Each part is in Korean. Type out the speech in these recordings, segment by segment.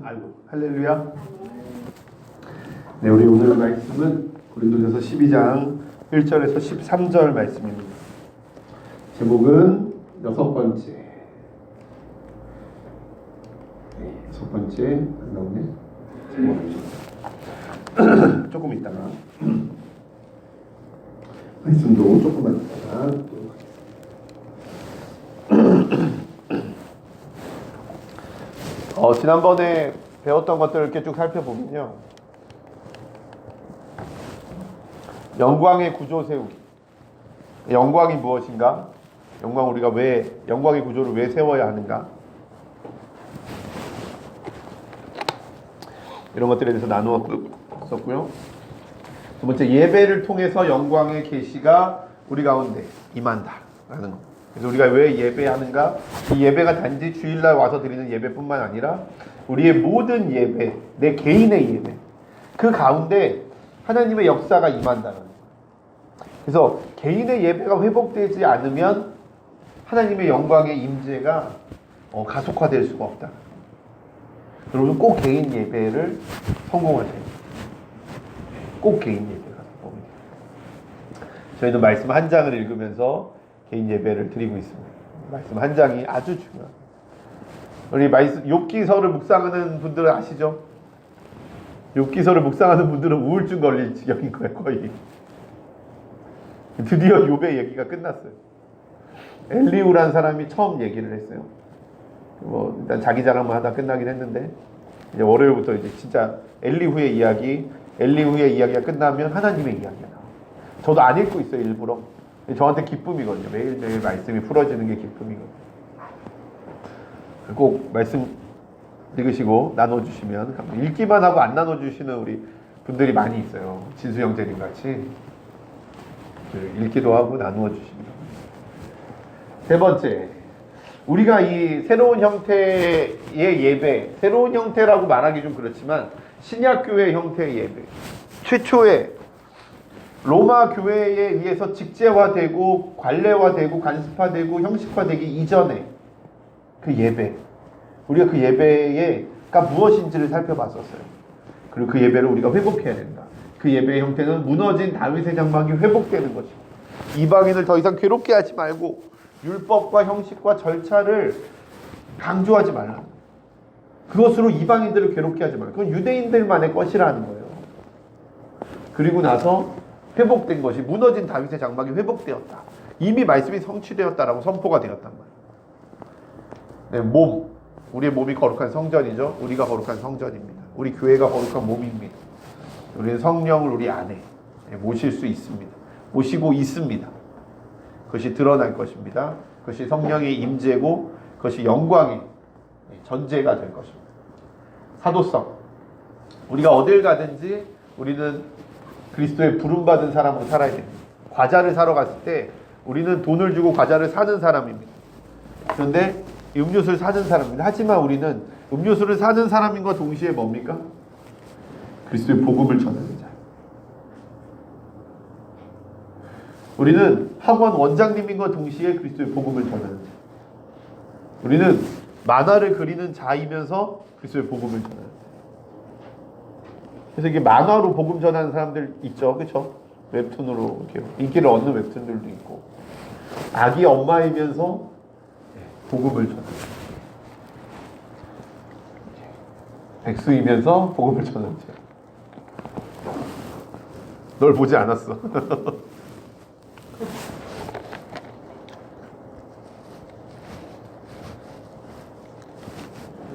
아이고 할렐루야. 네, 우리 오늘 말씀은 고린도전서 12장 1절에서 13절 말씀입니다. 제목은 여섯 번째. 네, 여섯 번째 안 나오네. 조금 있다가 말씀도 조금만 있다가 지난번에 배웠던 것들을 이렇게 쭉 살펴보면요, 영광의 구조 세우기. 영광이 무엇인가? 우리가 왜 영광의 구조를 왜 세워야 하는가? 이런 것들에 대해서 나누었었고요. 두 번째, 예배를 통해서 영광의 계시가 우리 가운데 임한다라는 것. 그래서 우리가 왜 예배하는가? 이 예배가 단지 주일날 와서 드리는 예배뿐만 아니라 우리의 모든 예배, 내 개인의 예배, 그 가운데 하나님의 역사가 임한다는 거예요. 그래서 개인의 예배가 회복되지 않으면 하나님의 영광의 임재가 가속화될 수가 없다. 여러분 꼭 개인 예배를 성공하세요. 꼭 개인 예배가 성공해요. 저희는 말씀 한 장을 읽으면서 개인 예배를 드리고 있습니다. 말씀 한 장이 아주 중요합니다. 우리 욥기서를 묵상하는 분들은 아시죠? 욥기서를 묵상하는 분들은 우울증 걸릴 지경인 거예요, 거의. 드디어 욥의 얘기가 끝났어요. 엘리후라는 사람이 처음 얘기를 했어요. 일단 자기 자랑만 하다 끝나긴 했는데, 이제 월요일부터 이제 진짜 엘리후의 이야기가 끝나면 하나님의 이야기가 나와요. 저도 안 읽고 있어요, 일부러. 저한테 기쁨이거든요. 매일매일 말씀이 풀어지는 게 기쁨이거든요. 꼭 말씀 읽으시고 나눠주시면, 읽기만 하고 안 나눠주시는 우리 분들이 많이 있어요. 진수 형제님 같이 읽기도 하고 나누어 주십니다. 세 번째, 우리가 이 새로운 형태의 예배, 새로운 형태라고 말하기 좀 그렇지만 신약교회 형태의 예배, 최초의 로마 교회에 의해서 직제화되고 관례화되고 간습화되고 형식화되기 이전에 그 예배, 우리가 그 예배가 무엇인지를 살펴봤었어요. 그리고 그 예배를 우리가 회복해야 된다. 그 예배의 형태는 무너진 다윗의 장막이 회복되는 것이고, 이방인을 더 이상 괴롭게 하지 말고 율법과 형식과 절차를 강조하지 말라. 그것으로 이방인들을 괴롭게 하지 말라. 그건 유대인들만의 것이라는 거예요. 그리고 나서 회복된 것이, 무너진 다윗의 장막이 회복되었다. 이미 말씀이 성취되었다라고 선포가 되었단 말이에요. 네, 우리의 몸이 거룩한 성전이죠. 우리가 거룩한 성전입니다. 우리 교회가 거룩한 몸입니다. 우리는 성령을 우리 안에 모실 수 있습니다. 모시고 있습니다. 그것이 드러날 것입니다. 그것이 성령의 임재고 그것이 영광의 전제가 될 것입니다. 사도성. 우리가 어딜 가든지 우리는 그리스도의 부름받은 사람으로 살아야 됩니다. 과자를 사러 갔을 때 우리는 돈을 주고 과자를 사는 사람입니다. 그런데 음료수를 사는 사람입니다. 하지만 우리는 음료수를 사는 사람인과 동시에 뭡니까? 그리스도의 복음을 전하는 자. 우리는 학원 원장님인과 동시에 그리스도의 복음을 전하는 자. 우리는 만화를 그리는 자이면서 그리스도의 복음을 전하는 자. 그래서 이게 만화로 복음 전하는 사람들 있죠, 그렇죠? 웹툰으로 이렇게 인기를 얻는 웹툰들도 있고, 아기 엄마이면서 복음을 전하는 자. 백수이면서 복음을 전하는 자. 널 보지 않았어.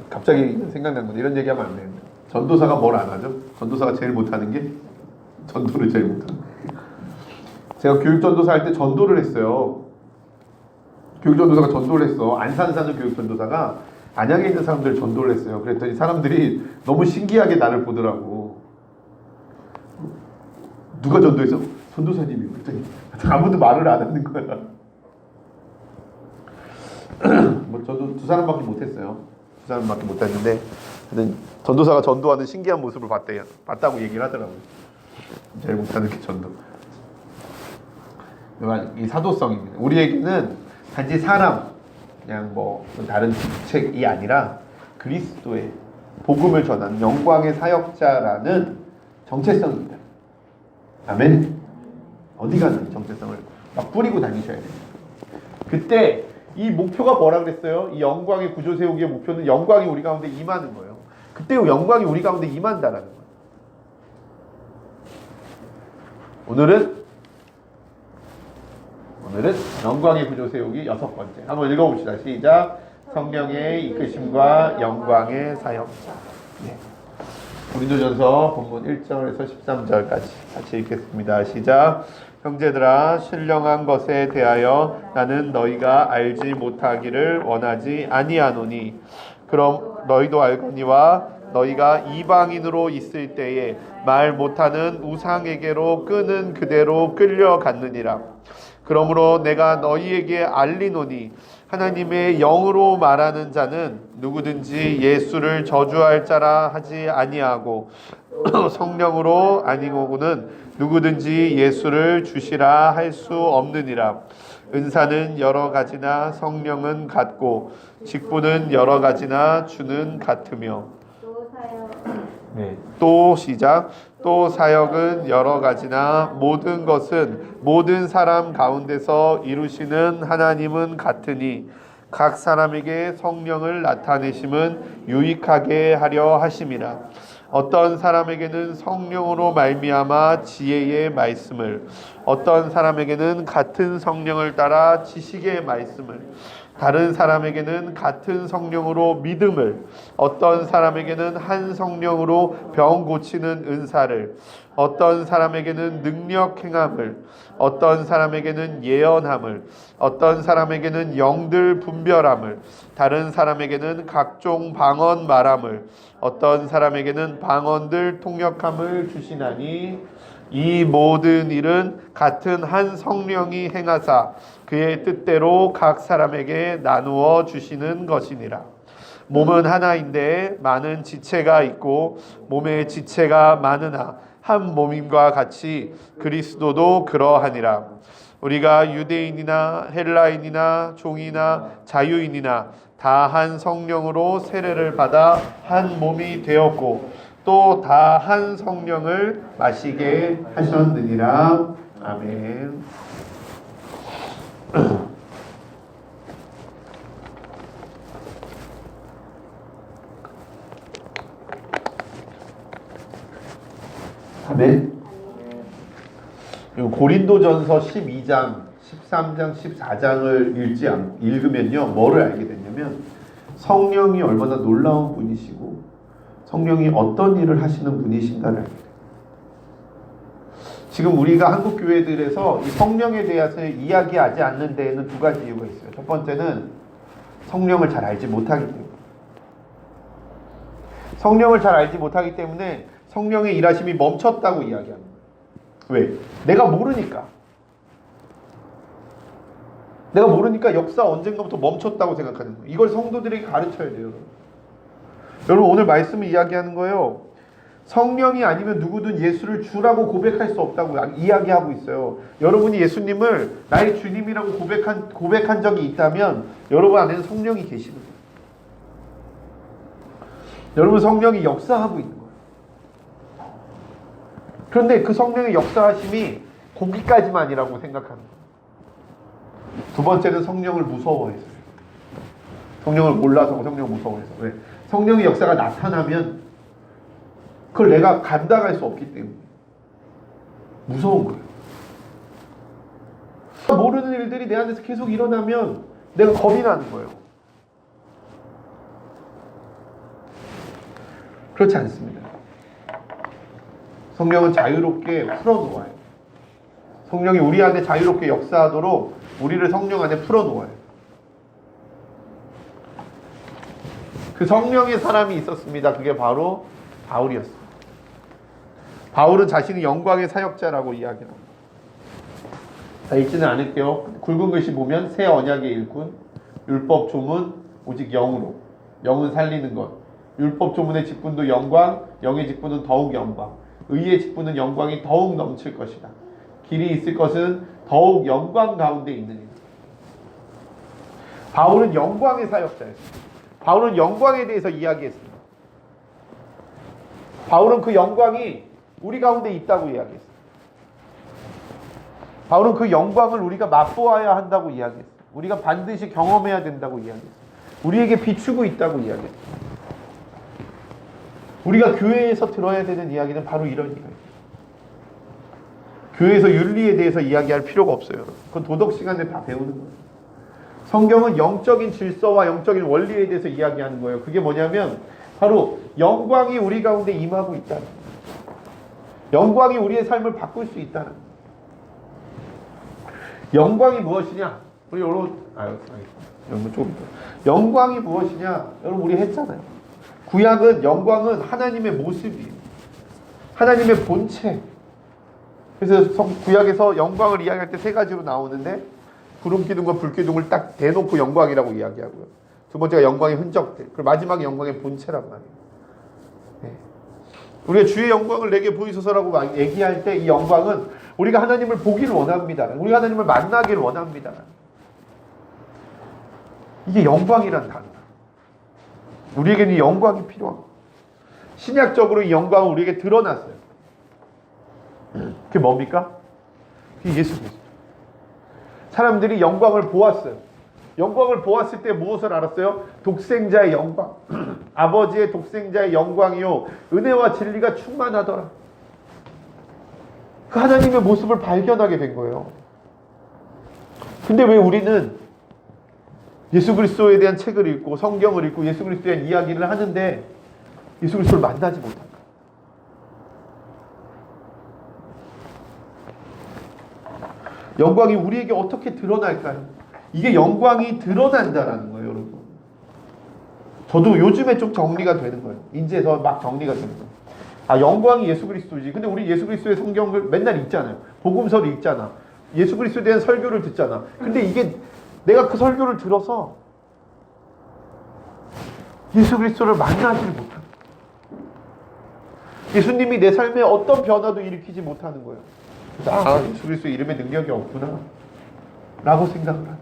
갑자기 생각난 건데, 이런 얘기하면 안 되는데, 전도사가 뭘 안 하죠? 전도사가 제일 못하는 게 전도를 제일 못하는 거예요. 제가 교육전도사 할 때 전도를 했어요. 교육전도사가 전도를 했어. 안산 사는 교육전도사가 안양에 있는 사람들 전도를 했어요. 그랬더니 사람들이 너무 신기하게 나를 보더라고. 누가 전도했어? 전도사님이. 그랬더니 아무도 말을 안 하는 거야. 저도 두 사람밖에 못했어요. 두 사람밖에 못했는데, 전도사가 전도하는 신기한 모습을 봤다고 얘기를 하더라고요. 제일 못하는 게 전도. 이 사도성입니다. 우리에게는 단지 사람, 그냥 다른 책이 아니라 그리스도의 복음을 전하는 영광의 사역자라는 정체성입니다. 아멘. 어디 가는 정체성을 막 뿌리고 다니셔야 돼요. 그때 이 목표가 뭐라 그랬어요? 이 영광의 구조 세우기의 목표는 영광이 우리 가운데 임하는 거예요. 그때 영광이 우리 가운데 임한다라는 거예요. 오늘은 영광의 구조 세우기 6번째. 한번 읽어봅시다. 시작. 성령의 이끄심과 영광의 사역자. 네. 고린도전서 본문 1절에서 13절까지 같이 읽겠습니다. 시작. 형제들아, 신령한 것에 대하여 나는 너희가 알지 못하기를 원하지 아니하노니 그럼 너희도 알거니와 너희가 이방인으로 있을 때에 말 못하는 우상에게로 끄는 그대로 끌려갔느니라. 그러므로 내가 너희에게 알리노니 하나님의 영으로 말하는 자는 누구든지 예수를 저주할 자라 하지 아니하고 성령으로 아니고는 누구든지 예수를 주시라 할 수 없느니라. 은사는 여러 가지나 성령은 같고 직분은 여러 가지나 주는 같으며 또 시작. 또 사역은 여러 가지나 모든 것은 모든 사람 가운데서 이루시는 하나님은 같으니 각 사람에게 성령을 나타내심은 유익하게 하려 하심이라. 어떤 사람에게는 성령으로 말미암아 지혜의 말씀을, 어떤 사람에게는 같은 성령을 따라 지식의 말씀을, 다른 사람에게는 같은 성령으로 믿음을, 어떤 사람에게는 한 성령으로 병 고치는 은사를, 어떤 사람에게는 능력 행함을, 어떤 사람에게는 예언함을, 어떤 사람에게는 영들 분별함을, 다른 사람에게는 각종 방언 말함을, 어떤 사람에게는 방언들 통역함을 주시나니 이 모든 일은 같은 한 성령이 행하사 그의 뜻대로 각 사람에게 나누어 주시는 것이니라. 몸은 하나인데 많은 지체가 있고 몸의 지체가 많으나 한 몸임과 같이 그리스도도 그러하니라. 우리가 유대인이나 헬라인이나 종이나 자유인이나 다 한 성령으로 세례를 받아 한 몸이 되었고 또 다 한 성령을 마시게 하셨느니라. 아멘. 아멘. 고린도전서 12장, 13장, 14장을 읽으면요, 뭐를 알게 됐냐면 성령이 얼마나 놀라운 분이시고 성령이 어떤 일을 하시는 분이신가를 알게 돼요. 지금 우리가 한국 교회들에서 이 성령에 대해서 이야기하지 않는 데에는 두 가지 이유가 있어요. 첫 번째는 성령을 잘 알지 못하기 때문에. 성령을 잘 알지 못하기 때문에 성령의 일하심이 멈췄다고 이야기합니다. 왜? 내가 모르니까. 내가 모르니까 역사 언젠가부터 멈췄다고 생각하는 거예요. 이걸 성도들에게 가르쳐야 돼요. 여러분 오늘 말씀을 이야기하는 거예요. 성령이 아니면 누구든 예수를 주라고 고백할 수 없다고 이야기하고 있어요. 여러분이 예수님을 나의 주님이라고 고백한 적이 있다면 여러분 안에는 성령이 계시는 거예요. 여러분 성령이 역사하고 있는 거예요. 그런데 그 성령의 역사하심이 거기까지만이라고 생각하는 거예요. 두 번째는 성령을 무서워해서. 성령을 몰라서 성령을 무서워해서. 왜? 성령의 역사가 나타나면 그걸 내가 감당할 수 없기 때문에 무서운 거예요. 모르는 일들이 내 안에서 계속 일어나면 내가 겁이 나는 거예요. 그렇지 않습니다. 성령은 자유롭게 풀어놓아요. 성령이 우리 안에 자유롭게 역사하도록 우리를 성령 안에 풀어놓아요. 그 성령의 사람이 있었습니다. 그게 바로 바울이었습니다. 바울은 자신이 영광의 사역자라고 이야기합니다. 자, 읽지는 않을게요. 굵은 글씨 보면 새 언약의 일꾼, 율법 조문 오직 영으로, 영은 살리는 것, 율법 조문의 직분도 영광, 영의 직분은 더욱 영광, 의의 직분은 영광이 더욱 넘칠 것이다. 길이 있을 것은 더욱 영광 가운데 있느니라. 바울은 영광의 사역자였습니다. 바울은 영광에 대해서 이야기했습니다. 바울은 그 영광이 우리 가운데 있다고 이야기했어요. 바울은 그 영광을 우리가 맛보아야 한다고 이야기했어요. 우리가 반드시 경험해야 된다고 이야기했어요. 우리에게 비추고 있다고 이야기했어요. 우리가 교회에서 들어야 되는 이야기는 바로 이런 이야기예요. 교회에서 윤리에 대해서 이야기할 필요가 없어요. 그건 도덕 시간에 다 배우는 거예요. 성경은 영적인 질서와 영적인 원리에 대해서 이야기하는 거예요. 그게 뭐냐면 바로 영광이 우리 가운데 임하고 있다는 거예요. 영광이 우리의 삶을 바꿀 수 있다는 거예요. 영광이 무엇이냐? 우리 여러분, 여러분 조금 더. 영광이 무엇이냐? 여러분 우리 했잖아요. 구약은 영광은 하나님의 모습이에요. 하나님의 본체. 그래서 구약에서 영광을 이야기할 때 세 가지로 나오는데 구름 기둥과 불 기둥을 딱 대놓고 영광이라고 이야기하고요. 두 번째가 영광의 흔적들. 그리고 마지막에 영광의 본체란 말이에요. 네. 우리가 주의 영광을 내게 보이소서라고 얘기할 때 이 영광은 우리가 하나님을 보기를 원합니다. 우리가 하나님을 만나기를 원합니다. 이게 영광이란 단어다. 우리에게는 영광이 필요합니다. 신약적으로 이 영광은 우리에게 드러났어요. 그게 뭡니까? 그게 예수 그리스도. 사람들이 영광을 보았어요. 영광을 보았을 때 무엇을 알았어요? 독생자의 영광. 아버지의 독생자의 영광이요 은혜와 진리가 충만하더라. 그 하나님의 모습을 발견하게 된 거예요. 근데 왜 우리는 예수 그리스도에 대한 책을 읽고 성경을 읽고 예수 그리스도에 대한 이야기를 하는데 예수 그리스도를 만나지 못할까? 영광이 우리에게 어떻게 드러날까요? 이게 영광이 드러난다라는 거예요, 여러분. 저도 요즘에 좀 정리가 되는 거예요. 이제 더 막 정리가 되는 거예요. 아, 영광이 예수 그리스도지. 근데 우리 예수 그리스도의 성경을 맨날 읽잖아요. 복음서를 읽잖아. 예수 그리스도에 대한 설교를 듣잖아. 근데 이게 내가 그 설교를 들어서 예수 그리스도를 만나지를 못합니다. 예수님이 내 삶에 어떤 변화도 일으키지 못하는 거예요. 그래서 예수 그리스도 이름에 능력이 없구나 라고 생각을 합니다.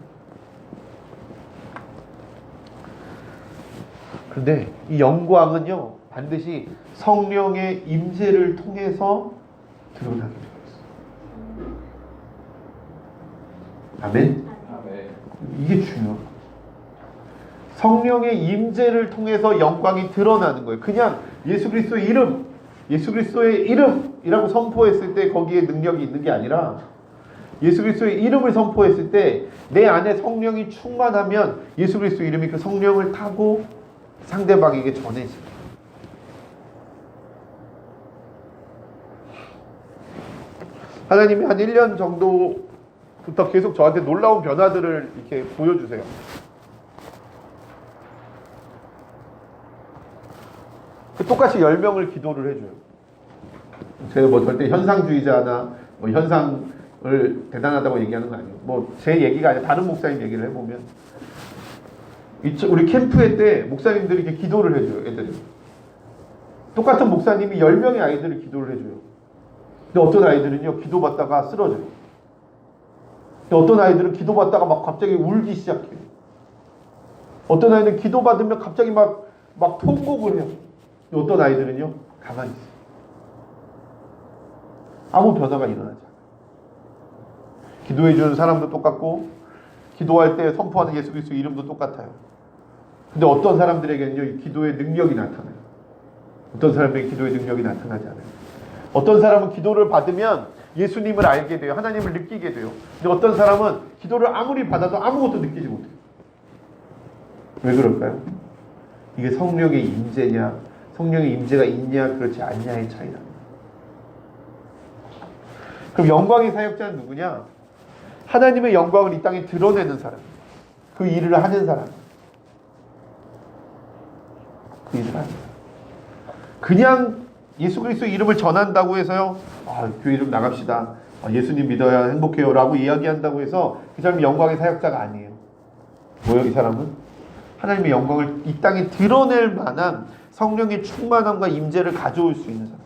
그런데 이 영광은요 반드시 성령의 임재를 통해서 드러나게 되어 있어요. 아멘? 이게 중요해요. 성령의 임재를 통해서 영광이 드러나는 거예요. 그냥 예수 그리스도의 이름, 예수 그리스도의 이름이라고 선포했을 때 거기에 능력이 있는 게 아니라 예수 그리스도의 이름을 선포했을 때 내 안에 성령이 충만하면 예수 그리스도 이름이 그 성령을 타고 상대방에게 전해집니다. 하나님이 한 1년 정도부터 계속 저한테 놀라운 변화들을 이렇게 보여주세요. 똑같이 10명을 기도를 해줘요. 제가 뭐 절대 현상주의자나 뭐 현상을 대단하다고 얘기하는 거 아니에요. 뭐 제 얘기가 아니라 다른 목사님 얘기를 해보면 우리 캠프회 때 목사님들이 이렇게 기도를 해줘요. 애들이. 똑같은 목사님이 10명의 아이들을 기도를 해줘요. 근데 어떤 아이들은요 기도받다가 쓰러져요. 근데 어떤 아이들은 기도받다가 막 갑자기 울기 시작해요. 어떤 아이는 기도받으면 갑자기 막 통곡을 해요. 어떤 아이들은요 가만히 있어요. 아무 변화가 일어나지 않아요. 기도해주는 사람도 똑같고 기도할 때 선포하는 예수 그리스도 이름도 똑같아요. 근데 어떤 사람들에게는요 이 기도의 능력이 나타나요. 어떤 사람에게 기도의 능력이 나타나지 않아요. 어떤 사람은 기도를 받으면 예수님을 알게 돼요. 하나님을 느끼게 돼요. 근데 어떤 사람은 기도를 아무리 받아도 아무것도 느끼지 못해요. 왜 그럴까요? 이게 성령의 임재냐 성령의 임재가 있냐 그렇지 않냐의 차이다. 그럼 영광의 사역자는 누구냐? 하나님의 영광을 이 땅에 드러내는 사람. 그 일을 하는 사람. 그 일을 하는 사람. 그냥 예수 그리스도 이름을 전한다고 해서요. 교회 이름 나갑시다. 예수님 믿어야 행복해요 라고 이야기한다고 해서 그 사람이 영광의 사역자가 아니에요. 뭐예요 이 사람은? 하나님의 영광을 이 땅에 드러낼 만한 성령의 충만함과 임재를 가져올 수 있는 사람.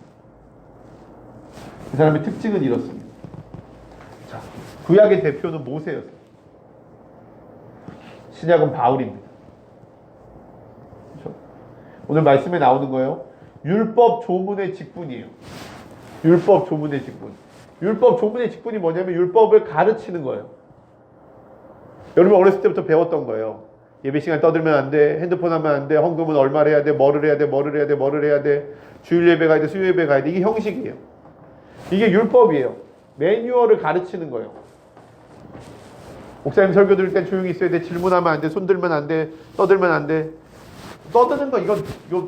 그 사람의 특징은 이렇습니다. 자, 구약의 대표는 모세였어요. 신약은 바울입니다. 그렇죠? 오늘 말씀에 나오는 거예요. 율법 조문의 직분이에요. 율법 조문의 직분. 율법 조문의 직분이 뭐냐면 율법을 가르치는 거예요. 여러분 어렸을 때부터 배웠던 거예요. 예배 시간 떠들면 안 돼. 핸드폰 하면 안 돼. 헌금은 얼마를 해야 돼. 뭐를 해야 돼. 뭐를 해야 돼. 뭐를 해야 돼. 주일 예배 가야 돼. 수요 예배 가야 돼. 이게 형식이에요. 이게 율법이에요. 매뉴얼을 가르치는 거예요. 목사님 설교 들을 땐 조용히 있어야 돼. 질문하면 안 돼. 손 들면 안 돼. 떠들면 안 돼. 떠드는 거 이건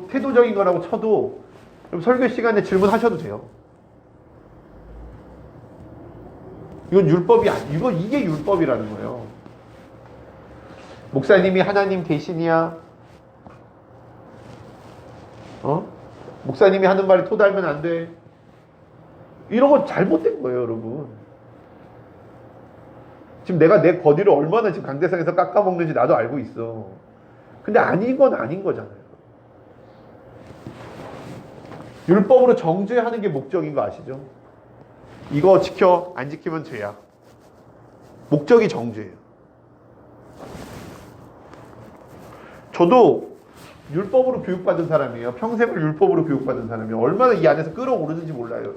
태도적인 거라고 쳐도 설교 시간에 질문하셔도 돼요. 이건 율법이 아니에요. 이게 율법이라는 거예요. 목사님이 하나님 대신이야. 목사님이 하는 말이 토 달면 안 돼. 이런 건 잘못된 거예요, 여러분. 지금 내가 내 거리를 얼마나 지금 강대상에서 깎아먹는지 나도 알고 있어. 근데 아닌 건 아닌 거잖아요. 율법으로 정죄하는 게 목적인 거 아시죠? 이거 지켜, 안 지키면 죄야. 목적이 정죄예요. 저도 율법으로 교육받은 사람이에요. 평생을 율법으로 교육받은 사람이에요. 얼마나 이 안에서 끌어오르는지 몰라요.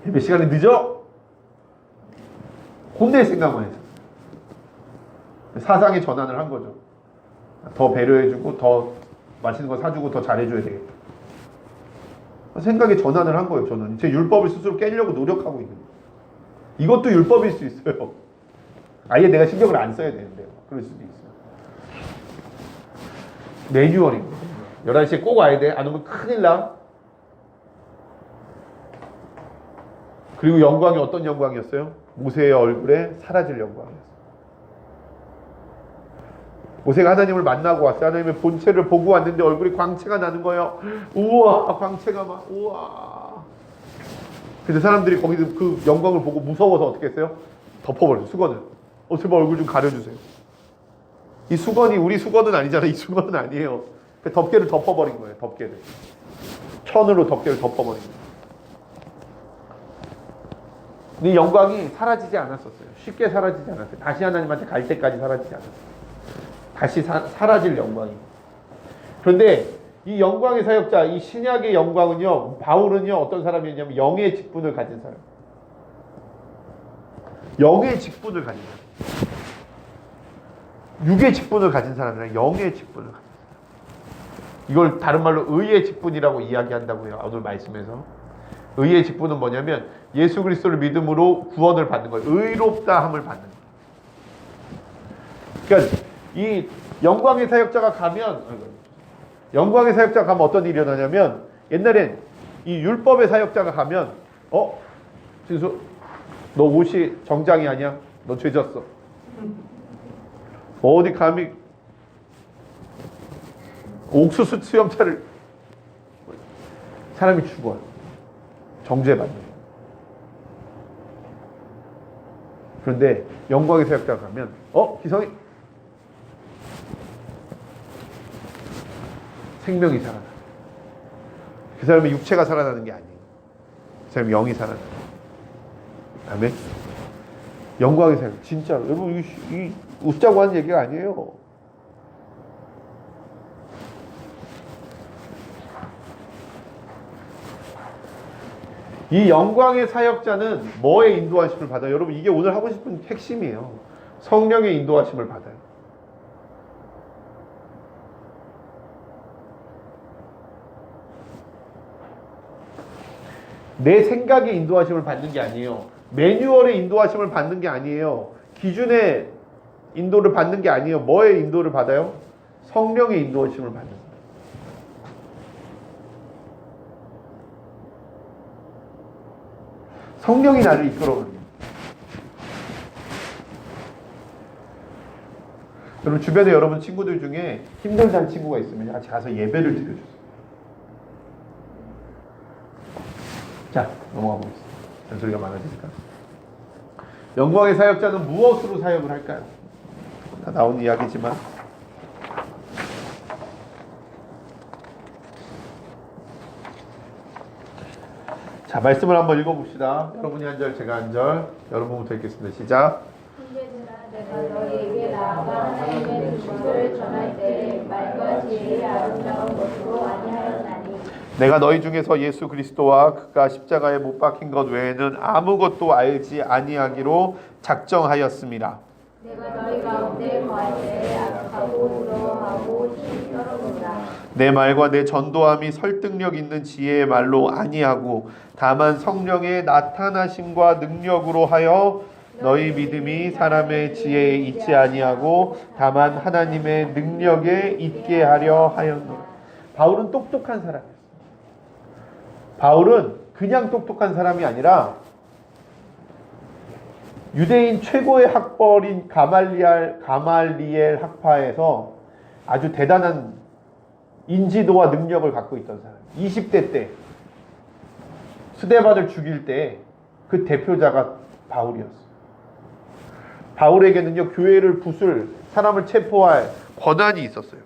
예배 시간에 늦어? 혼낼 생각만 해서. 사상의 전환을 한 거죠. 더 배려해주고 더 맛있는 거 사주고 더 잘해줘야 되겠다. 생각의 전환을 한 거예요. 저는 제 율법을 스스로 깨려고 노력하고 있는 거예요. 이것도 율법일 수 있어요. 아예 내가 신경을 안 써야 되는데요. 그럴 수도 있어요. 매뉴얼인 거예요. 11시에 꼭 와야 돼. 안 오면 큰일 나. 그리고 영광이 어떤 영광이었어요? 모세의 얼굴에 사라질 영광이었어요. 모세가 하나님을 만나고 왔어요. 하나님의 본체를 보고 왔는데 얼굴이 광채가 나는 거예요. 우와, 광채가 막, 우와. 근데 사람들이 거기서 그 영광을 보고 무서워서 어떻게 했어요? 덮어버렸어요, 수건을. 제발 얼굴 좀 가려주세요. 이 수건이 우리 수건은 아니잖아요. 이 수건은 아니에요. 그 덮개를 덮어버린 거예요, 덮개를. 천으로 덮개를 덮어버린 거예요. 이 영광이 사라지지 않았었어요. 쉽게 사라지지 않았어요. 다시 하나님한테 갈 때까지 사라지지 않았어요. 다시 사라질 영광이. 그런데 이 영광의 사역자, 이 신약의 영광은요, 바울은요, 어떤 사람이었냐면 영의 직분을 가진 사람. 영의 직분을 가진 사람. 육의 직분을 가진 사람이 아니라 영의 직분을 가진 사람. 이걸 다른 말로 의의 직분이라고 이야기한다고요. 오늘 말씀에서. 의의 직분은 뭐냐면 예수 그리스도를 믿음으로 구원을 받는 거예요. 의롭다함을 받는 거예요. 그러니까 이 영광의 사역자가 가면 어떤 일이 일어나냐면 옛날엔 이 율법의 사역자가 가면 진수 너 옷이 정장이 아니야? 너 죄졌어. 어디 감히 옥수수 수염차를 사람이 죽어요. 정죄받는 거예요. 그런데 영광의 사역자가 가면 기성이 생명이 살아나. 그 사람의 육체가 살아나는 게 아니에요. 그 사람의 영이 살아나. 아멘. 영광의 사역. 진짜 여러분 이 웃자고 하는 얘기가 아니에요. 이 영광의 사역자는 뭐의 인도하심을 받아요? 여러분 이게 오늘 하고 싶은 핵심이에요. 성령의 인도하심을 받아요. 내 생각의 인도하심을 받는 게 아니에요. 매뉴얼의 인도하심을 받는 게 아니에요. 기준의 인도를 받는 게 아니에요. 뭐의 인도를 받아요? 성령의 인도하심을 받는 거예요. 성령이 나를 이끌어오는 거예요. 여러분 주변에 여러분 친구들 중에 힘들다는 친구가 있으면 같이 가서 예배를 드려주세요. 자, 넘어가 보겠습니다. 잔소리가 많아지니까. 영광의 사역자는 무엇으로 사역을 할까요? 다 나온 이야기지만 자, 말씀을 한번 읽어봅시다. 여러분이 한 절, 제가 한 절. 여러분부터 읽겠습니다. 시작. 형제들아, 내가 너희에게 나아가 하나님의 뜻을 전할 때 말과 지혜의 아름다운 것으로 아니하였나니 내가 너희 중에서 예수 그리스도와 그가 십자가에 못 박힌 것 외에는 아무것도 알지 아니하기로 작정하였습니다. 내가 너희 가운데 거할 때 악하고 우러하고 힘떨어노라. 내 말과 내 전도함이 설득력 있는 지혜의 말로 아니하고 다만 성령의 나타나심과 능력으로 하여 너희 믿음이 사람의 지혜에 있지 아니하고 다만 하나님의 능력에 있게 하려 하였노라. 바울은 똑똑한 사람이었어요. 바울은 그냥 똑똑한 사람이 아니라 유대인 최고의 학벌인 가말리엘 학파에서 아주 대단한 인지도와 능력을 갖고 있던 사람. 20대 때 스데반을 죽일 때 그 대표자가 바울이었어요. 바울에게는요, 교회를 부술, 사람을 체포할 권한이 있었어요.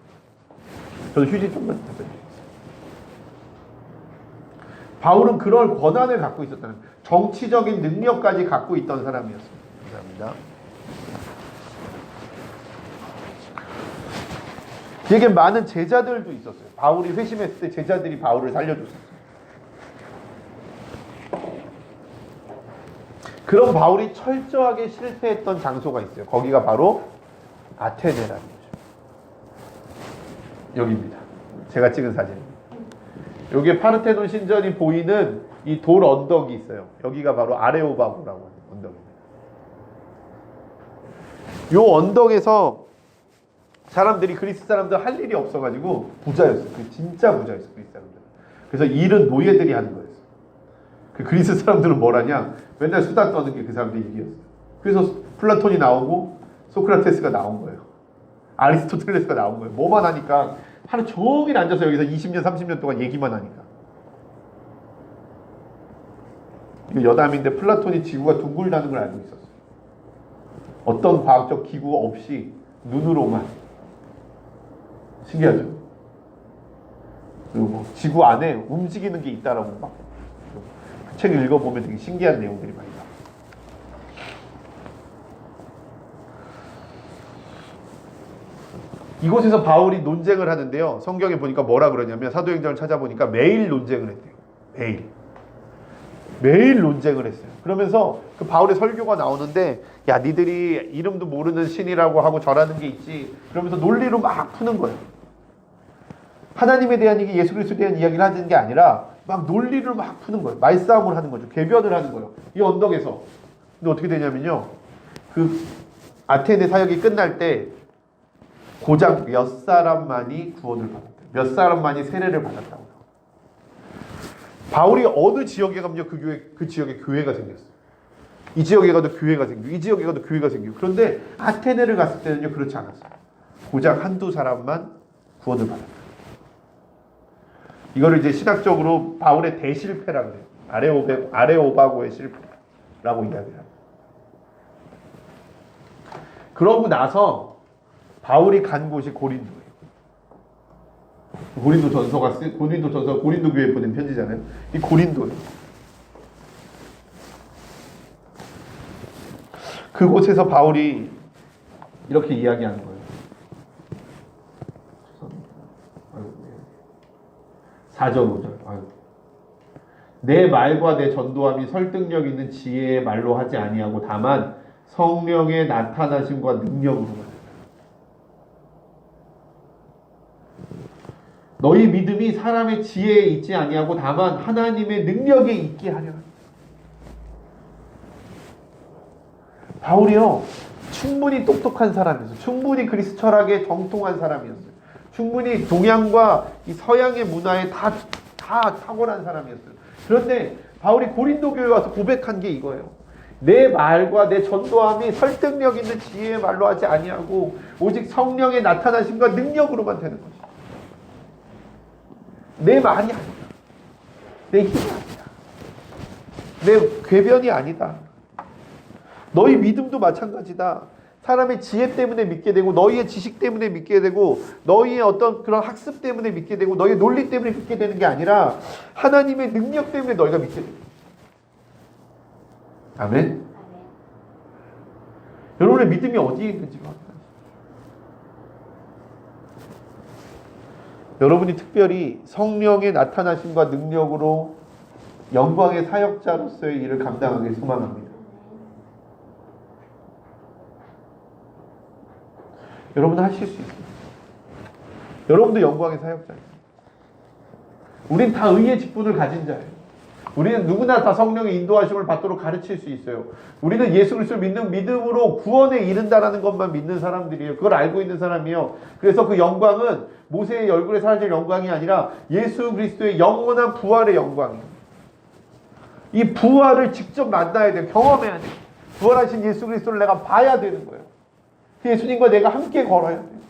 저도 휴지 좀만 부탁드립니다. 바울은 그런 권한을 갖고 있었다는, 정치적인 능력까지 갖고 있던 사람이었습니다. 감사합니다. 되게 많은 제자들도 있었어요. 바울이 회심했을 때 제자들이 바울을 살려줬었어요. 그런 바울이 철저하게 실패했던 장소가 있어요. 거기가 바로 아테네라는 거죠. 여기입니다. 제가 찍은 사진입니다. 여기에 파르테논 신전이 보이는 이 돌 언덕이 있어요. 여기가 바로 아레오바고라고 하는 언덕입니다. 이 언덕에서 사람들이, 그리스 사람들 할 일이 없어가지고 부자였어요. 진짜 부자였어요, 그리스 사람들. 그래서 일은 노예들이 하는 거였어요. 그 그리스 사람들은 뭘 하냐? 맨날 수다 떠는 게 그 사람들 일이었어요. 그래서 플라톤이 나오고 소크라테스가 나온 거예요. 아리스토텔레스가 나온 거예요. 뭐만 하니까 하루 종일 앉아서 여기서 20년, 30년 동안 얘기만 하니까. 이거 여담인데 플라톤이 지구가 둥글다는 걸 알고 있었어요. 어떤 과학적 기구 없이 눈으로만. 신기하죠? 그리고 뭐 지구 안에 움직이는 게 있다라고 막 그 책 읽어보면 되게 신기한 내용들이 많이 나와요. 이곳에서 바울이 논쟁을 하는데요. 성경에 보니까 뭐라 그러냐면, 사도행전을 찾아보니까 매일 논쟁을 했대요. 매일 논쟁을 했어요. 그러면서 그 바울의 설교가 나오는데, 야, 니들이 이름도 모르는 신이라고 하고 절하는 게 있지. 그러면서 논리로 막 푸는 거예요. 하나님에 대한 얘기, 예수 그리스도에 대한 이야기를 하는 게 아니라 막 논리를 막 푸는 거예요. 말싸움을 하는 거죠. 궤변을 하는 거예요. 이 언덕에서. 근데 어떻게 되냐면요, 그 아테네 사역이 끝날 때 고작 몇 사람만이 구원을 받았대요. 몇 사람만이 세례를 받았다고요. 바울이 어느 지역에 가면요, 그 지역에 교회가 생겼어요. 이 지역에 가도 교회가 생기고, 이 지역에 가도 교회가 생기고. 그런데 아테네를 갔을 때는요, 그렇지 않았어요. 고작 한두 사람만 구원을 받았다. 이거를 이제 신학적으로 바울의 대실패라고 해요. 아레오바고의 실패라고 이야기를 합니다. 그러고 나서 바울이 간 곳이 고린도예요. 고린도 교회에 보낸 편지잖아요. 이 고린도예요. 그곳에서 바울이 이렇게 이야기하는 거예요. 4절 5절. 내 말과 내 전도함이 설득력 있는 지혜의 말로 하지 아니하고 다만 성령의 나타나심과 능력으로만. 너희 믿음이 사람의 지혜에 있지 아니하고 다만 하나님의 능력에 있게 하려. 바울이요, 충분히 똑똑한 사람이었어요. 충분히 그리스 철학에 정통한 사람이었어요. 충분히 동양과 이 서양의 문화에 다 탁월한 사람이었어요. 그런데 바울이 고린도 교회에 와서 고백한 게 이거예요. 내 말과 내 전도함이 설득력 있는 지혜의 말로 하지 아니하고 오직 성령의 나타나심과 능력으로만 되는 것이다. 내 말이 아니다. 내 힘이 아니다. 내 궤변이 아니다. 너희 믿음도 마찬가지다. 사람의 지혜 때문에 믿게 되고, 너희의 지식 때문에 믿게 되고, 너희의 어떤 그런 학습 때문에 믿게 되고, 너희의 논리 때문에 믿게 되는 게 아니라 하나님의 능력 때문에 너희가 믿게 됩니다. 아멘? 여러분의 믿음이 어디에 있는지 확인하세요. 여러분이 특별히 성령의 나타나심과 능력으로 영광의 사역자로서의 일을 감당하길 소망합니다. 여러분은 하실 수 있어요. 여러분도 영광의 사역자예요. 우린 다 의의 직분을 가진 자예요. 우리는 누구나 다 성령의 인도하심을 받도록 가르칠 수 있어요. 우리는 예수 그리스도를 믿는 믿음으로 구원에 이른다라는 것만 믿는 사람들이에요. 그걸 알고 있는 사람이에요. 그래서 그 영광은 모세의 얼굴에 사라질 영광이 아니라 예수 그리스도의 영원한 부활의 영광이에요. 이 부활을 직접 만나야 돼요. 경험해야 돼요. 부활하신 예수 그리스도를 내가 봐야 되는 거예요. 그 예수님과 내가 함께 걸어야 돼요.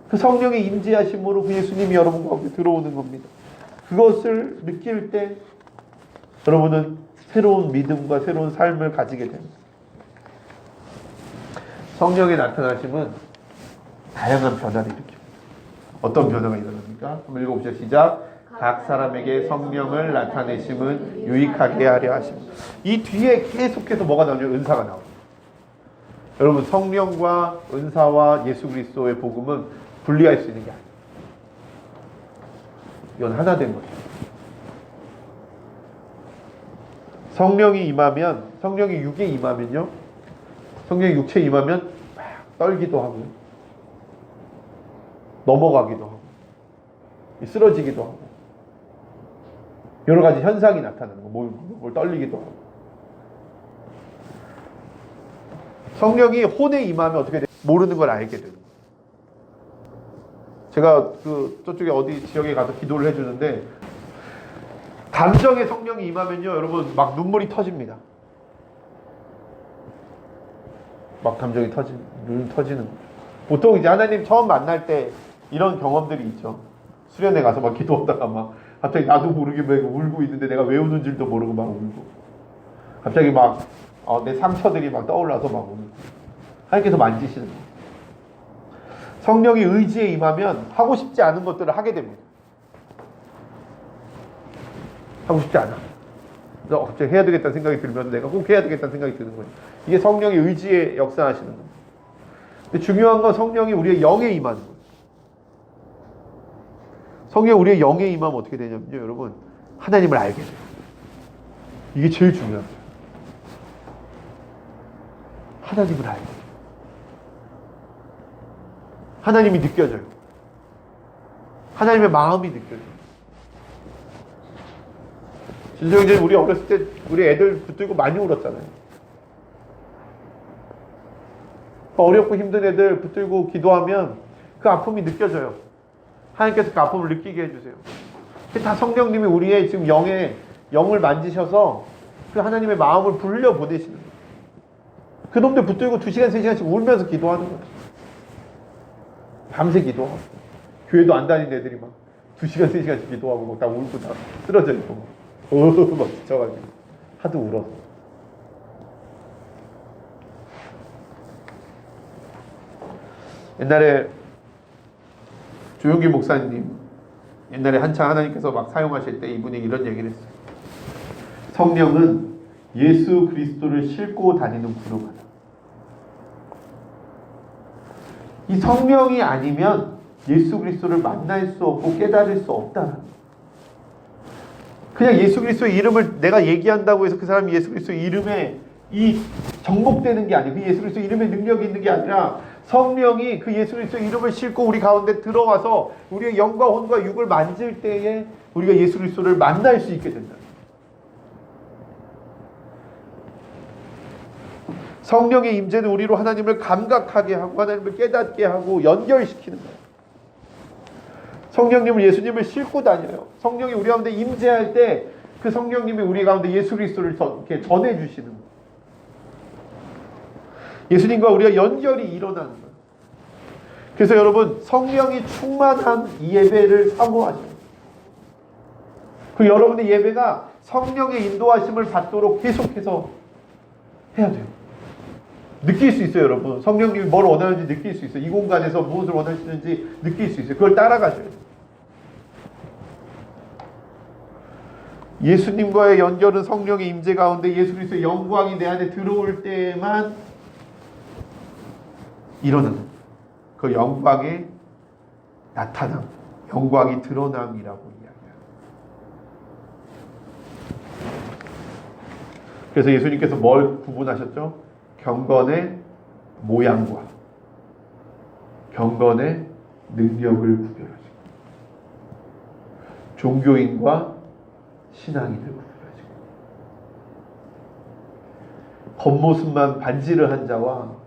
그 성령의 임재하심으로 그 예수님이 여러분 가운데 들어오는 겁니다. 그것을 느낄 때 여러분은 새로운 믿음과 새로운 삶을 가지게 됩니다. 성령의 나타나심은 다양한 변화를 일으킵니다. 어떤 변화가 일어납니까? 한번 읽어보시죠. 시작. 각 사람에게 성령을 나타내심은 유익하게 하려 하십니다. 이 뒤에 계속해서 뭐가 나오냐면 은사가 나옵니다. 여러분, 성령과 은사와 예수 그리스도의 복음은 분리할 수 있는 게 아니에요. 이건 하나 된 거죠. 성령이 임하면, 성령이 육에 임하면요, 성령이 육체에 임하면 막 떨기도 하고 넘어가기도 하고 쓰러지기도 하고 여러 가지 현상이 나타나는 거. 뭘 떨리기도 하고. 성령이 혼에 임하면 어떻게 돼요? 모르는 걸 알게 되는 거예요. 제가 저쪽에 어디 지역에 가서 기도를 해주는데, 감정의 성령이 임하면요, 여러분, 막 눈물이 터집니다. 막 감정이 눈이 터지는 거죠. 보통 이제 하나님 처음 만날 때 이런 경험들이 있죠. 수련회 가서 막 기도하다가 막 갑자기 나도 모르게 막 울고 있는데 내가 왜 우는 줄도 모르고 막 울고, 갑자기 막 내 상처들이 막 떠올라서 막 울고, 하나님께서 만지시는 거예요. 성령이 의지에 임하면 하고 싶지 않은 것들을 하게 됩니다. 하고 싶지 않아. 그래서 갑자기 해야 되겠다는 생각이 들면 내가 꼭 해야 되겠다는 생각이 드는 거예요. 이게 성령의 의지에 역사하시는 겁니다. 근데 중요한 건 성령이 우리의 영에 임하는 거예요. 성령이 우리의 영에 임하면 어떻게 되냐면요, 여러분, 하나님을 알게 돼요. 이게 제일 중요한 거예요. 하나님을 알게 돼요. 하나님이 느껴져요. 하나님의 마음이 느껴져요. 진정이제 우리 어렸을 때 우리 애들 붙들고 많이 울었잖아요. 어렵고 힘든 애들 붙들고 기도하면 그 아픔이 느껴져요. 하나님께서 그 아픔을 느끼게 해주세요. 다 성령님이 우리의 지금 영을 만지셔서 그 하나님의 마음을 불려 보내시는 거예요. 그 놈들 붙들고 2시간, 3시간씩 울면서 기도하는 거예요. 밤새 기도하고. 교회도 안 다니는 애들이 막 2시간, 3시간씩 기도하고 막 다 울고 다 쓰러져 있고 막 지쳐가지고 하도 울어서. 옛날에 조용기 목사님, 옛날에 한창 하나님께서 막 사용하실 때 이분이 이런 얘기를 했어요. 성령은 예수 그리스도를 싣고 다니는 구름하다. 이 성령이 아니면 예수 그리스도를 만날 수 없고 깨달을 수 없다. 그냥 예수 그리스도의 이름을 내가 얘기한다고 해서 그 사람이 예수 그리스도의 이름에 정복되는 게 아니고, 그 예수 그리스도의 이름에 능력이 있는 게 아니라 성령이 그 예수 그리스도의 이름을 싣고 우리 가운데 들어와서 우리의 영과 혼과 육을 만질 때에 우리가 예수 그리스도를 만날 수 있게 된다. 성령의 임재는 우리로 하나님을 감각하게 하고 하나님을 깨닫게 하고 연결시키는 거예요. 성령님을, 예수님을 싣고 다녀요. 성령이 우리 가운데 임재할 때 그 성령님이 우리 가운데 예수 그리스도를 이렇게 전해주시는 거예요. 예수님과 우리가 연결이 일어나는 거예요. 그래서 여러분, 성령이 충만한 이 예배를 사모하셔요. 그 여러분의 예배가 성령의 인도하심을 받도록 계속해서 해야 돼요. 느낄 수 있어요, 여러분. 성령님이 뭘 원하는지 느낄 수 있어요. 이 공간에서 무엇을 원하시는지 느낄 수 있어요. 그걸 따라가셔야 돼요. 예수님과의 연결은 성령의 임재 가운데 예수 그리스도의 영광이 내 안에 들어올 때만 일어나는 거예요. 그 영광의 나타남, 영광이 드러남이라고 이야기합니다. 그래서 예수님께서 뭘 구분하셨죠? 경건의 모양과 경건의 능력을 구별하시고 종교인과 신앙인을 구별하시고 겉모습만 반지를 자와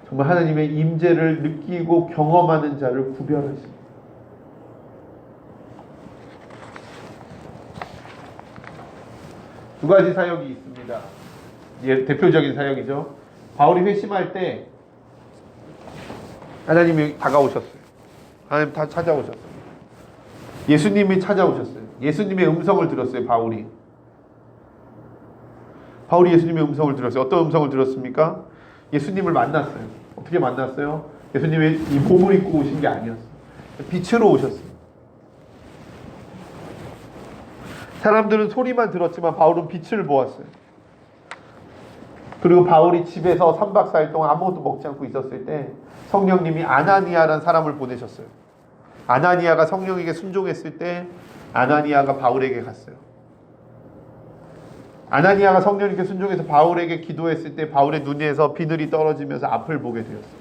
정말 하나님의 임재를 느끼고 경험하는 자를 구별하십니다. 두 가지 사역이 있습니다. 대표적인 사역이죠. 바울이 회심할 때 하나님이 다가오셨어요. 하나님 다 찾아오셨어요. 예수님이 찾아오셨어요. 예수님의 음성을 들었어요. 바울이 예수님의 음성을 들었어요. 어떤 음성을 들었습니까? 예수님을 만났어요. 어떻게 만났어요? 예수님이 이 몸을 입고 오신 게 아니었어요. 빛으로 오셨어요. 사람들은 소리만 들었지만 바울은 빛을 보았어요. 그리고 바울이 집에서 3박 4일 동안 아무것도 먹지 않고 있었을 때 성령님이 아나니아라는 사람을 보내셨어요. 아나니아가 성령에게 순종했을 때 아나니아가 바울에게 갔어요. 아나니아가 성령님께 순종해서 바울에게 기도했을 때 바울의 눈에서 비늘이 떨어지면서 앞을 보게 되었어요.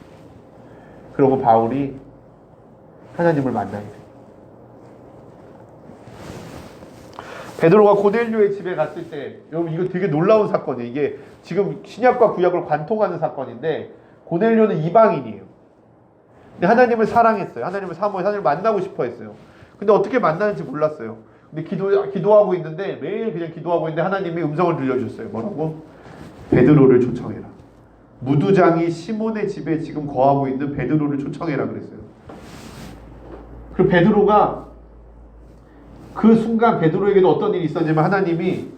그리고 바울이 하나님을 만나게 돼요. 베드로가 고넬료의 집에 갔을 때, 여러분 이거 되게 놀라운 사건이에요. 이게 지금 신약과 구약을 관통하는 사건인데 고넬료는 이방인이에요. 근데 하나님을 사랑했어요. 하나님을 사모해서 하나님을 만나고 싶어 했어요. 근데 어떻게 만나는지 몰랐어요. 근데 기도하고 있는데 매일 그냥 기도하고 있는데 하나님이 음성을 들려주셨어요. 뭐라고? 베드로를 초청해라. 무두장이 시몬의 집에 지금 거하고 있는 베드로를 초청해라 그랬어요. 그리고 베드로가 그 순간 베드로에게도 어떤 일이 있었냐면 하나님이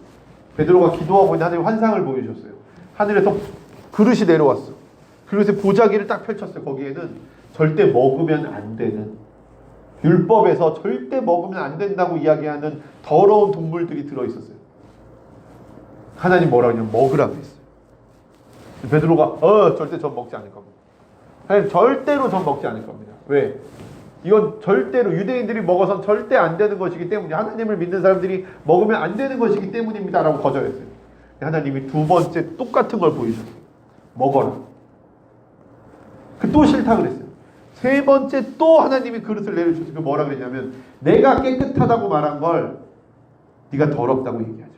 베드로가 기도하고 있는 하나님 환상을 보여주셨어요. 하늘에서 그릇이 내려왔어. 그릇에 보자기를 딱 펼쳤어요. 거기에는 절대 먹으면 안 되는, 율법에서 절대 먹으면 안 된다고 이야기하는 더러운 동물들이 들어있었어요. 하나님 뭐라고 하냐면 먹으라고 했어요. 베드로가 절대 전 먹지 않을 겁니다. 하나님 절대로 전 먹지 않을 겁니다. 왜? 이건 절대로 유대인들이 먹어서는 절대 안 되는 것이기 때문에, 하나님을 믿는 사람들이 먹으면 안 되는 것이기 때문입니다 라고 거절했어요. 하나님이 두 번째 똑같은 걸 보여주셨어요. 먹어라. 또 싫다 그랬어요. 세 번째 또 하나님이 그릇을 내려주셔서 뭐라 그랬냐면 내가 깨끗하다고 말한 걸 네가 더럽다고 얘기하지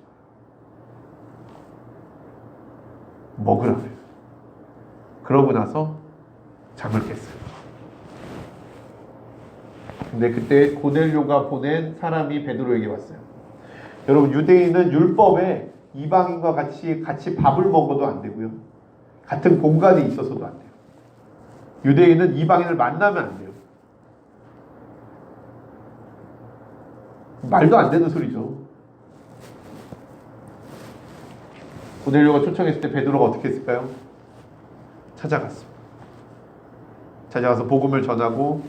마. 먹으라 그래요. 그러고 나서 잠을 깼어요. 근데 그때 고넬료가 보낸 사람이 베드로에게 왔어요. 여러분 유대인은 율법에 이방인과 같이 밥을 먹어도 안 되고요. 같은 공간에 있어서도 안 돼요. 유대인은 이방인을 만나면 안 돼요. 말도 안 되는 소리죠. 고넬료가 초청했을 때 베드로가 어떻게 했을까요? 찾아갔습니다. 찾아가서 복음을 전하고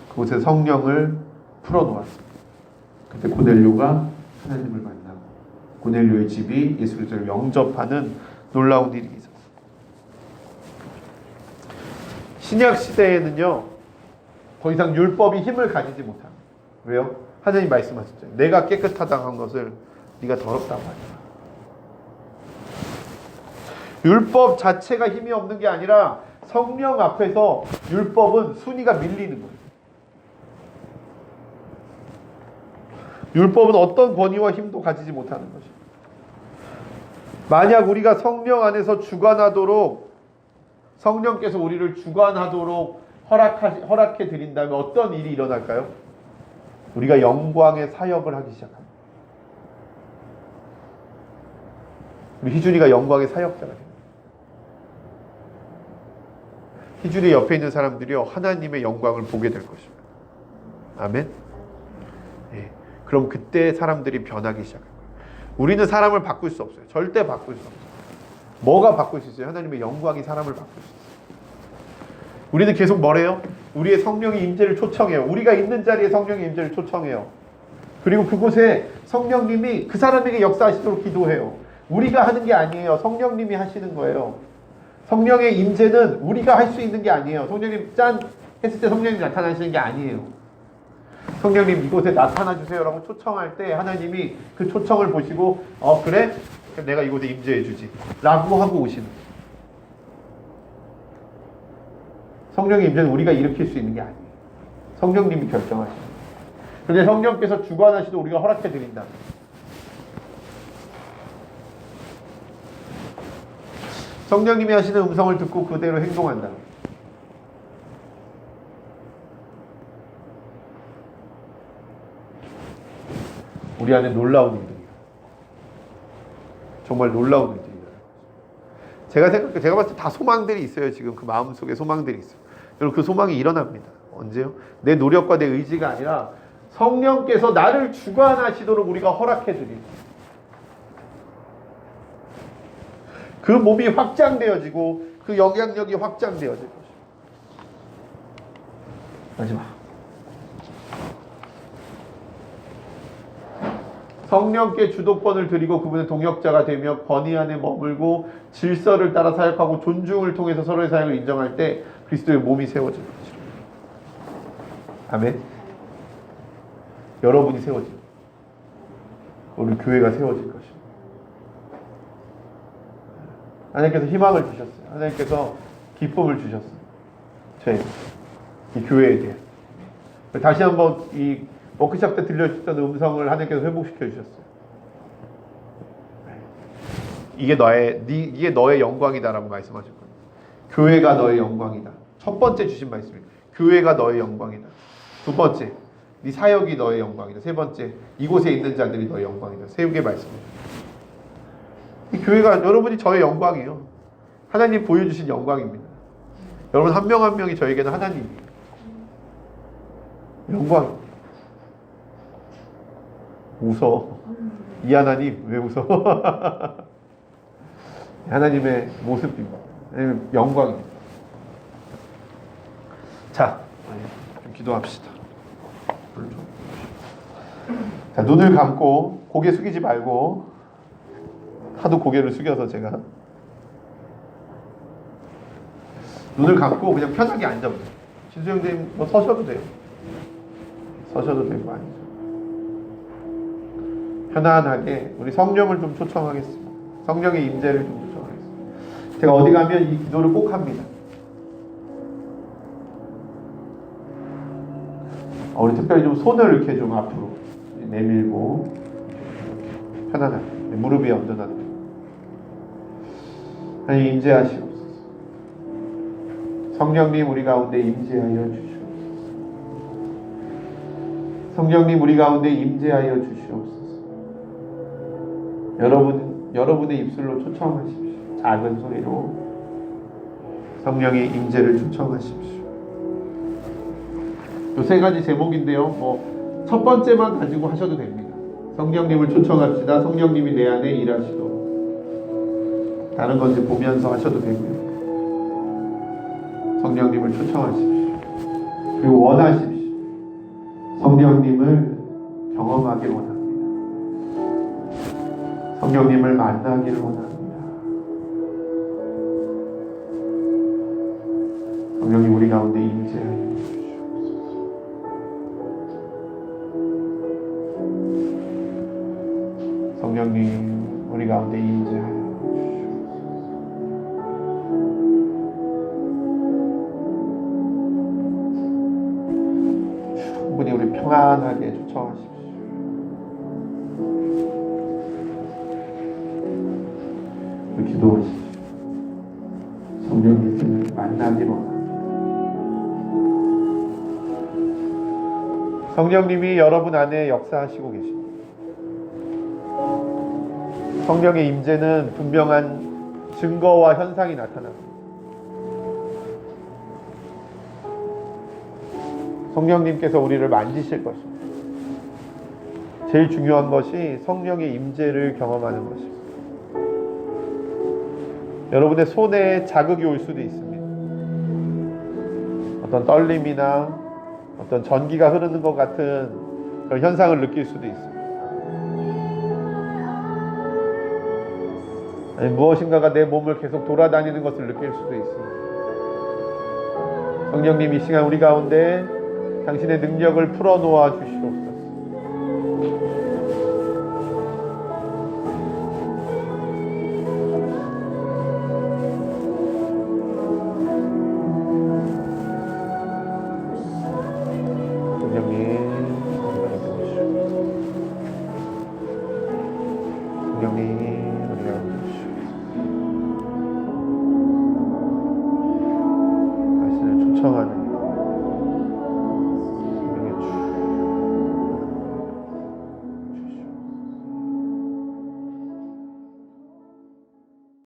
그곳에 성령을 풀어놓았습니다. 그때 고넬료가 하나님을 만나고 고넬료의 집이 예수 그리스도를 영접하는 놀라운 일이 있었습니다. 신약 시대에는요 더 이상 율법이 힘을 가지지 못합니다. 왜요? 하나님 말씀하셨죠. 내가 깨끗하다고 한 것을 네가 더럽다고 하지 마. 율법 자체가 힘이 없는 게 아니라 성령 앞에서 율법은 순위가 밀리는 거예요. 율법은 어떤 권위와 힘도 가지지 못하는 것입니다. 만약 우리가 성령 안에서 주관하도록, 성령께서 우리를 주관하도록 허락해 드린다면 어떤 일이 일어날까요? 우리가 영광의 사역을 하기 시작합니다. 우리 희준이가 영광의 사역자가 됩니다. 희준이 옆에 있는 사람들이요 하나님의 영광을 보게 될 것입니다. 아멘. 예. 그럼 그때 사람들이 변하기 시작할 거예요. 우리는 사람을 바꿀 수 없어요. 절대 바꿀 수 없어요. 뭐가 바꿀 수 있어요? 하나님의 영광이 사람을 바꿀 수 있어요. 우리는 계속 뭐래요? 우리의 성령의 임재를 초청해요. 우리가 있는 자리에 성령의 임재를 초청해요. 그리고 그곳에 성령님이 그 사람에게 역사하시도록 기도해요. 우리가 하는 게 아니에요. 성령님이 하시는 거예요. 성령의 임재는 우리가 할 수 있는 게 아니에요. 성령님 짠 했을 때 성령님이 나타나시는 게 아니에요. 성령님 이곳에 나타나 주세요라고 초청할 때 하나님이 그 초청을 보시고 그래? 그럼 내가 이곳에 임재해 주지 라고 하고 오시는 거예요. 성령의 임재는 우리가 일으킬 수 있는 게 아니에요. 성령님이 결정하시는 거예요. 그런데 성령께서 주관하시도 우리가 허락해 드린다. 성령님이 하시는 음성을 듣고 그대로 행동한다. 우리 안에 놀라운 일들이에요. 정말 놀라운 일들이에요. 제가 봤을 때 다 소망들이 있어요. 지금 그 마음속에 소망들이 있어요. 여러분 그 소망이 일어납니다. 언제요? 내 노력과 내 의지가 아니라 성령께서 나를 주관하시도록 우리가 허락해 드립니다. 그 몸이 확장되어지고 그 영향력이 확장되어질 것입니다. 마지막. 성령께 주도권을 드리고 그분의 동역자가 되며 권위 안에 머물고 질서를 따라 사역하고 존중을 통해서 서로의 사역을 인정할 때 그리스도의 몸이 세워질 것입니다. 아멘. 여러분이 세워질 것입니다. 우리 교회가 세워질 것입니다. 하나님께서 희망을 주셨어요. 하나님께서 기쁨을 주셨어요. 저희 이 교회에게. 다시 한번 이 워크숍 때 들려주셨던 음성을 하나님께서 회복시켜 주셨어요. 이게 너의 영광이다라고 말씀하셨거든요. 교회가 너의 영광이다. 첫 번째 주신 말씀이에요. 교회가 너의 영광이다. 두 번째, 네 사역이 너의 영광이다. 세 번째, 이곳에 있는 자들이 너의 영광이다. 세 개 말씀이에요. 이 교회가 여러분이 저의 영광이에요. 하나님 보여주신 영광입니다. 여러분 한 명 한 명이 저에게는 하나님이에요. 영광. 웃어. 이 하나님 왜 웃어? 하나님의 모습입니다. 하나님의 영광입니다. 자, 좀 기도합시다. 자, 눈을 감고 고개 숙이지 말고 하도 고개를 숙여서 제가 눈을 감고 그냥 편하게 앉아보세요. 진수 형님 뭐 서셔도 돼요. 서셔도 되고 아니죠. 편안하게 우리 성령을 좀 초청하겠습니다. 성령의 임재를 좀 초청하겠습니다. 제가 어디 가면 이 기도를 꼭 합니다. 우리 특별히 좀 손을 이렇게 좀 앞으로 내밀고 편안하게 무릎 위에 얹어놔도 하나님 임재하시옵소서. 성령님 우리 가운데 임재하여 주시옵소서. 성령님 우리 가운데 임재하여 주시옵소서. 여러분의 입술로 초청하십시오. 작은 소리로 성령의 임재를 초청하십시오. 요 세 가지 제목인데요. 첫 번째만 가지고 하셔도 됩니다. 성령님을 초청합시다. 성령님이 내 안에 일하시도록. 다른 건지 보면서 하셔도 되고요. 성령님을 초청하십시오. 그리고 원하십시오. 성령님을 경험하길 원합니다. 성령님을 만나기를 원합니다. 성령님 우리 가운데 임재하여 주시옵소서. 성령님 우리 가운데 임재하여 주시옵소서. 충분히 우리 평안하게 초청하십시오. 기도하십시오. 성령님을 만나기로 합니다. 성령님이 여러분 안에 역사하시고 계십니다. 성령의 임재는 분명한 증거와 현상이 나타납니다. 성령님께서 우리를 만지실 것입니다. 제일 중요한 것이 성령의 임재를 경험하는 것입니다. 여러분의 손에 자극이 올 수도 있습니다. 어떤 떨림이나 어떤 전기가 흐르는 것 같은 그런 현상을 느낄 수도 있습니다. 아니, 무엇인가가 내 몸을 계속 돌아다니는 것을 느낄 수도 있습니다. 성령님 이 시간 우리 가운데 당신의 능력을 풀어놓아 주시옵소서. 성령님, 성령님,